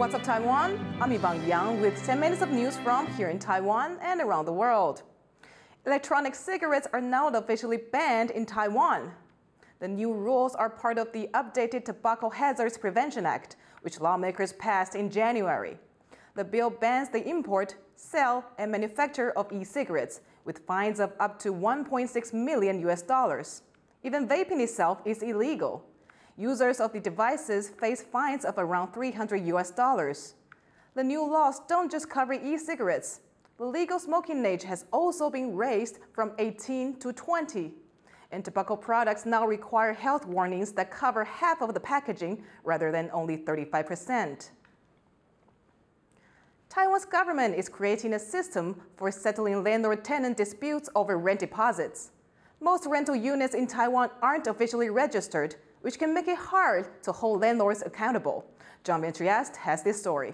What's up, Taiwan? I'm Yvonne with 10 minutes of news from here in Taiwan and around the world. Electronic cigarettes are now officially banned in Taiwan. The new rules are part of the updated Tobacco Hazards Prevention Act, which lawmakers passed in January. The bill bans the import, sale, and manufacture of e-cigarettes with fines of up to $1.6 million. Even vaping itself is illegal. Users of the devices face fines of around $300. The new laws don't just cover e-cigarettes. The legal smoking age has also been raised from 18 to 20. And tobacco products now require health warnings that cover half of the packaging rather than only 35%. Taiwan's government is creating a system for settling landlord-tenant disputes over rent deposits. Most rental units in Taiwan aren't officially registered, which can make it hard to hold landlords accountable. Yvonne has this story.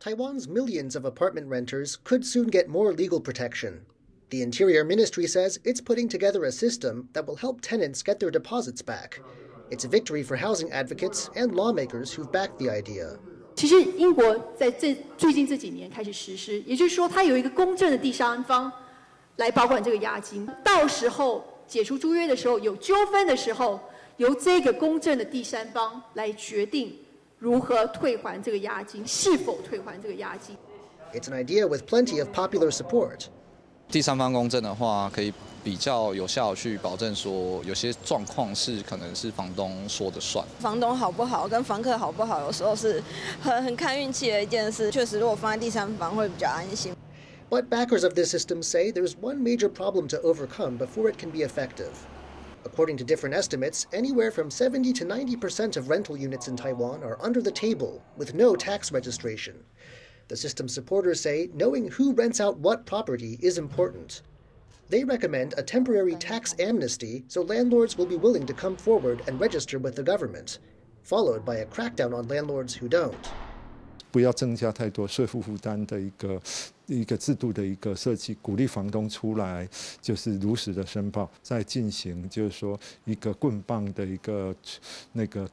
Taiwan's millions of apartment renters could soon get more legal protection. The Interior Ministry says it's putting together a system that will help tenants get their deposits back. It's a victory for housing advocates and lawmakers who've backed the idea. 其实英国在最近这几年开始实施，也就是说，它有一个公正的第三方来保管这个押金。到时候解除租约的时候，有纠纷的时候，由这个公正的第三方来决定如何退还这个押金，是否退还这个押金。It's an idea with plenty of popular support. 第三方公证的话，可以比较有效去保证说，有些状况是可能是房东说的算。房东好不好跟房客好不好，有时候是很看运气的一件事。确实，如果放在第三方会比较安心。But backers of this system say there's one major problem to overcome before it can be effective. According to different estimates, anywhere from 70 to 90% of rental units in Taiwan are under the table with no tax registration. The system's supporters say knowing who rents out what property is important. They recommend a temporary tax amnesty so landlords will be willing to come forward and register with the government, followed by a crackdown on landlords who don't. 不要增加太多税负负担的一个制度的一个设计，鼓励房东出来就是如实的申报，再进行就是说一个棍棒的一个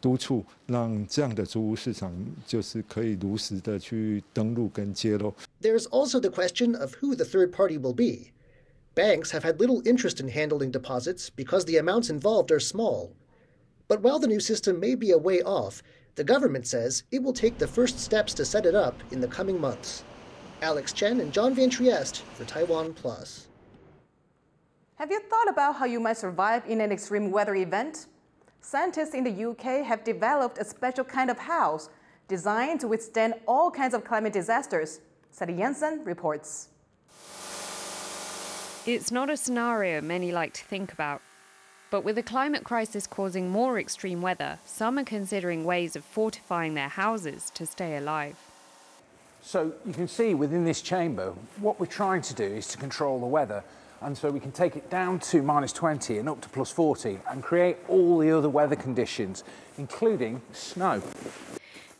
督促，让这样的租屋市场就是可以如实的去登录跟揭露。There's also the question of who the third party will be. Banks have had little interest in handling deposits because the amounts involved are small. But while the new system may be a way off, the government says it will take the first steps to set it up in the coming months. Alex Chen and John Van Trieste for TaiwanPlus. Have you thought about how you might survive in an extreme weather event? Scientists in the UK have developed a special kind of house designed to withstand all kinds of climate disasters. Sadie Jensen reports. It's not a scenario many like to think about. But with the climate crisis causing more extreme weather, some are considering ways of fortifying their houses to stay alive. So you can see within this chamber, what we're trying to do is to control the weather. And so we can take it down to -20 and up to +40 and create all the other weather conditions, including snow.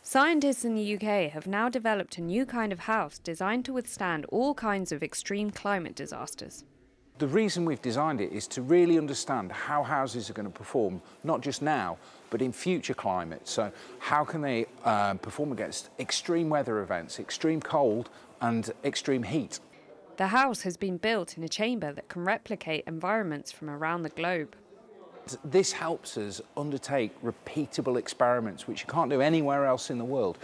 Scientists in the UK have now developed a new kind of house designed to withstand all kinds of extreme climate disasters. The reason we've designed it is to really understand how houses are going to perform, not just now, but in future climates. So how can they perform against extreme weather events, extreme cold and extreme heat? The house has been built in a chamber that can replicate environments from around the globe. This helps us undertake repeatable experiments, which you can't do anywhere else in the world.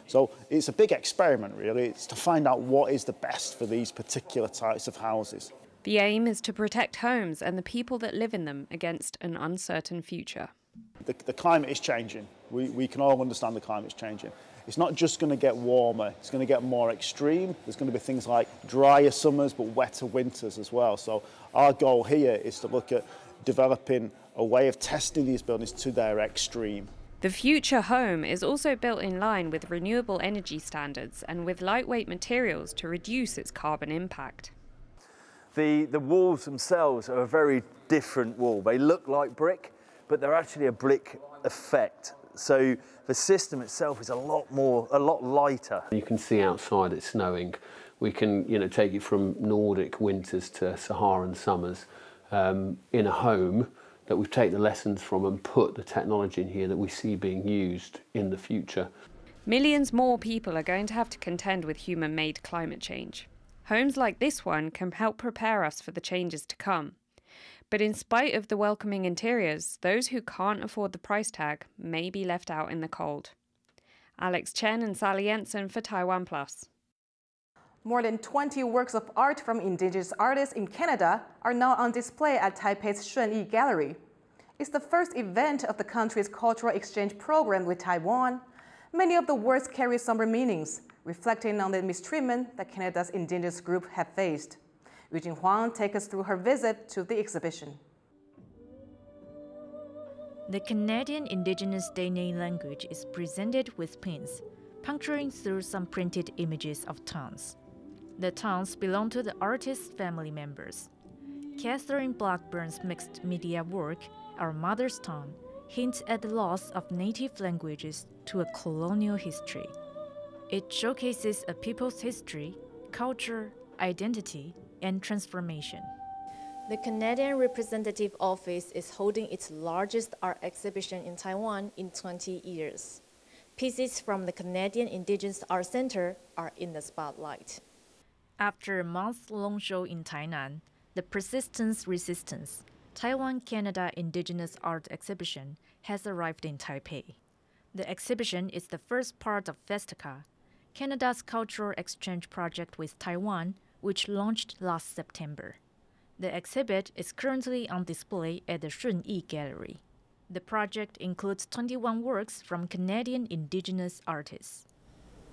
So it's a big experiment, really. It's to find out what is the best for these particular types of houses. The aim is to protect homes and the people that live in them against an uncertain future. The climate is changing. We can all understand the climate's changing. It's not just going to get warmer, it's going to get more extreme. There's going to be things like drier summers but wetter winters as well. So our goal here is to look at developing a way of testing these buildings to their extreme. The future home is also built in line with renewable energy standards and with lightweight materials to reduce its carbon impact. The walls themselves are a very different wall. They look like brick, but they're actually a brick effect. So the system itself is a lot lighter. You can see outside it's snowing. We can, take it from Nordic winters to Saharan summers in a home that we've taken the lessons from and put the technology in here that we see being used in the future. Millions more people are going to have to contend with human-made climate change. Homes like this one can help prepare us for the changes to come. But in spite of the welcoming interiors, those who can't afford the price tag may be left out in the cold. Alex Chen and Sally Ensign for TaiwanPlus. More than 20 works of art from Indigenous artists in Canada are now on display at Taipei's Shunyi Gallery. It's the first event of the country's cultural exchange program with Taiwan. Many of the works carry somber meanings, reflecting on the mistreatment that Canada's Indigenous group have faced. Yvonne takes us through her visit to the exhibition. The Canadian Indigenous DNA language is presented with pins, puncturing through some printed images of tongues. The tongues belong to the artist's family members. Catherine Blackburn's mixed media work, Our Mother's Tongue, hints at the loss of native languages to a colonial history. It showcases a people's history, culture, identity, and transformation. The Canadian Representative Office is holding its largest art exhibition in Taiwan in 20 years. Pieces from the Canadian Indigenous Art Center are in the spotlight. After a month-long show in Tainan, the Persistence Resistance, Taiwan-Canada Indigenous Art Exhibition, has arrived in Taipei. The exhibition is the first part of Festica, Canada's cultural exchange project with Taiwan, which launched last September. The exhibit is currently on display at the Shunyi Gallery. The project includes 21 works from Canadian Indigenous artists.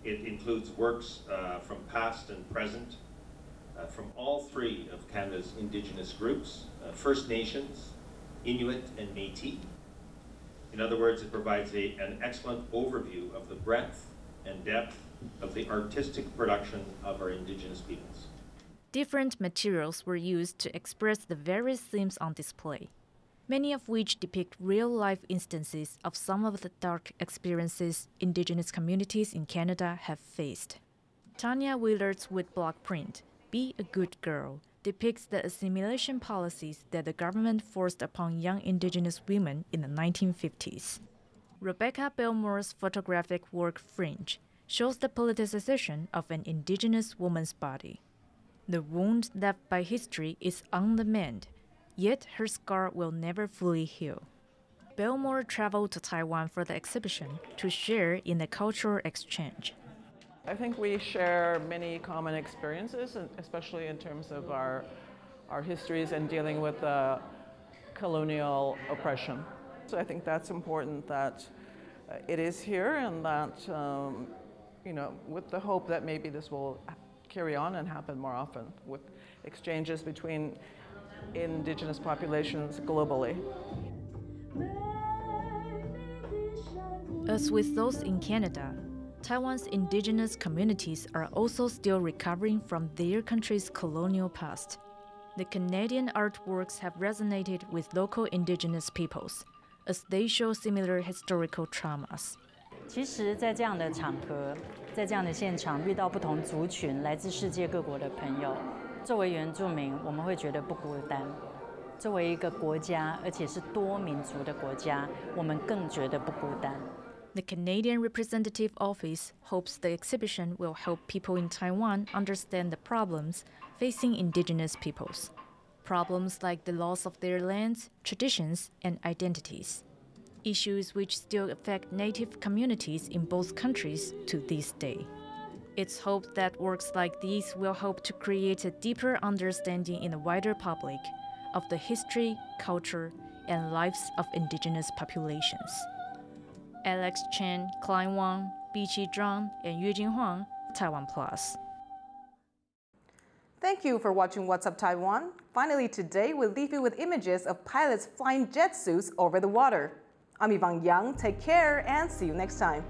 It includes works from past and present, from all three of Canada's Indigenous groups, First Nations, Inuit, and Métis. In other words, it provides an excellent overview of the breadth and depth of the artistic production of our Indigenous peoples. Different materials were used to express the various themes on display, many of which depict real-life instances of some of the dark experiences Indigenous communities in Canada have faced. Tanya Willard's woodblock print, Be a Good Girl, depicts the assimilation policies that the government forced upon young Indigenous women in the 1950s. Rebecca Belmore's photographic work, Fringe, shows the politicization of an Indigenous woman's body. The wound left by history is on the mend, yet her scar will never fully heal. Belmore traveled to Taiwan for the exhibition to share in the cultural exchange. I think we share many common experiences, especially in terms of our histories and dealing with colonial oppression. So I think that's important that it is here, and that, with the hope that maybe this will carry on and happen more often with exchanges between Indigenous populations globally. As with those in Canada, Taiwan's Indigenous communities are also still recovering from their country's colonial past. The Canadian artworks have resonated with local Indigenous peoples, as they show similar historical traumas. 其实在这样的场合，在这样的现场遇到不同族群来自世界各国的朋友，作为原住民，我们会觉得不孤单；作为一个国家，而且是多民族的国家，我们更觉得不孤单。The Canadian Representative Office hopes the exhibition will help people in Taiwan understand the problems facing Indigenous peoples. Problems like the loss of their lands, traditions, and identities. Issues which still affect native communities in both countries to this day. It's hoped that works like these will help to create a deeper understanding in the wider public of the history, culture, and lives of Indigenous populations. Alex Chen, Klein Wang, Biqi Zhang, and Yujin Huang, TaiwanPlus. Thank you for watching What's Up Taiwan. Finally, today we'll leave you with images of pilots flying jet suits over the water. I'm Yvonne. Take care and see you next time.